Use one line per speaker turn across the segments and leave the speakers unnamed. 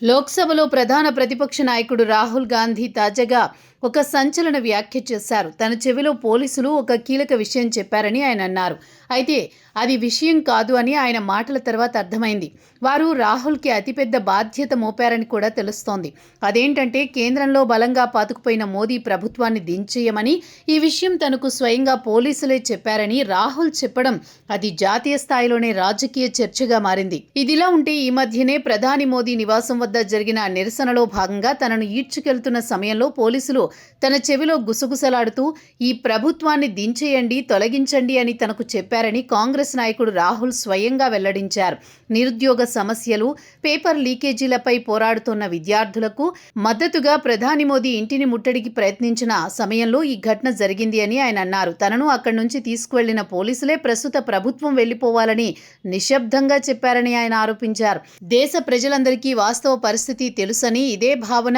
లోక్సభలో ప్రధాన ప్రతిపక్ష నాయకుడు రాహుల్ గాంధీ తాజాగా ఒక సంచలన వ్యాఖ్య చేశారు. తన చెవిలో పోలీసులు ఒక కీలక విషయం చెప్పారని ఆయన అన్నారు. అయితే అది విషయం కాదు అని ఆయన మాటల తర్వాత అర్థమైంది. వారు రాహుల్కి అతిపెద్ద బాధ్యత మోపారని కూడా తెలుస్తోంది. అదేంటంటే కేంద్రంలో బలంగా పాతుకుపోయిన మోదీ ప్రభుత్వాన్ని దించేయమని, ఈ విషయం తనకు స్వయంగా పోలీసులే చెప్పారని రాహుల్ చెప్పడం అది జాతీయ స్థాయిలోనే రాజకీయ చర్చగా మారింది. ఇదిలా ఉంటే ఈ మధ్యనే ప్రధాని మోదీ నివాసం వద్ద జరిగిన నిరసనలో భాగంగా తనను ఈడ్చుకెళ్తున్న సమయంలో పోలీసులు తన చెవిలో గుసగుసలాడుతూ ఈ ప్రభుత్వాన్ని దించేయండి, తొలగించండి అని తనకు చెప్పారని కాంగ్రెస్ నాయకుడు రాహుల్ స్వయంగా వెల్లడించారు. నిరుద్యోగ సమస్యలు, పేపర్ లీకేజీలపై పోరాడుతున్న విద్యార్థులకు మద్దతుగా ప్రధాని మోదీ ఇంటిని ముట్టడికి ప్రయత్నించిన సమయంలో ఈ ఘటన జరిగింది అని ఆయన అన్నారు. తనను అక్కడి నుంచి తీసుకువెళ్లిన పోలీసులే ప్రస్తుత ప్రభుత్వం వెళ్లిపోవాలని నిశ్శబ్దంగా చెప్పారని ఆయన ఆరోపించారు. దేశ ప్రజలందరికీ వాస్తవ పరిస్థితి తెలుసని, ఇదే భావన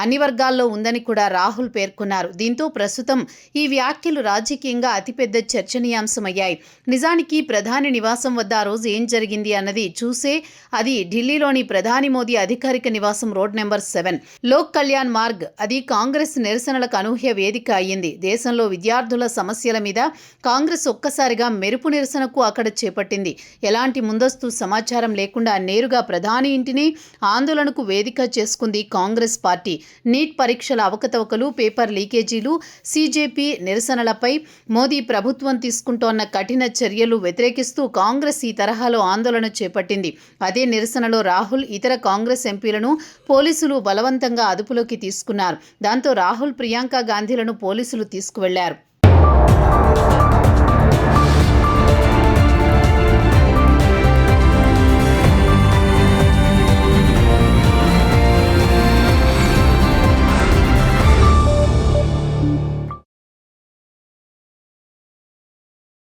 అన్ని వర్గాల్లో ఉందని కూడా రాహుల్ పేర్కొన్నారు. దీంతో ప్రస్తుతం ఈ వ్యాఖ్యలు రాజకీయంగా అతిపెద్ద చర్చనీయాంశమయ్యాయి. నిజానికి ప్రధాని నివాసం వద్ద ఆ రోజు ఏం జరిగింది అన్నది చూసే అది ఢిల్లీలోని ప్రధాని మోదీ అధికారిక నివాసం రోడ్ నెంబర్ 7 లోక్ కళ్యాణ్ మార్గ్. అది కాంగ్రెస్ నిరసనలకు అనూహ్య వేదిక అయ్యింది. దేశంలో విద్యార్థుల సమస్యల మీద కాంగ్రెస్ ఒక్కసారిగా మెరుపు నిరసనకు అక్కడ చేపట్టింది. ఎలాంటి ముందస్తు సమాచారం లేకుండా నేరుగా ప్రధాని ఇంటిని ఆందోళనకు వేదిక చేసుకుంది కాంగ్రెస్ పార్టీ. నీట్ పరీక్షల అవకతవకలు, పేపర్ లీకేజీలు, సీజేపీ నిరసనలపై మోదీ ప్రభుత్వం తీసుకుంటోన్న కఠిన చర్యలు వ్యతిరేకిస్తూ కాంగ్రెస్ ఈ తరహాలో ఆందోళన చేపట్టింది. అదే నిరసనలో రాహుల్, ఇతర కాంగ్రెస్ ఎంపీలను పోలీసులు బలవంతంగా అదుపులోకి తీసుకున్నారు. దాంతో రాహుల్, ప్రియాంక గాంధీలను పోలీసులు తీసుకువెళ్లారు.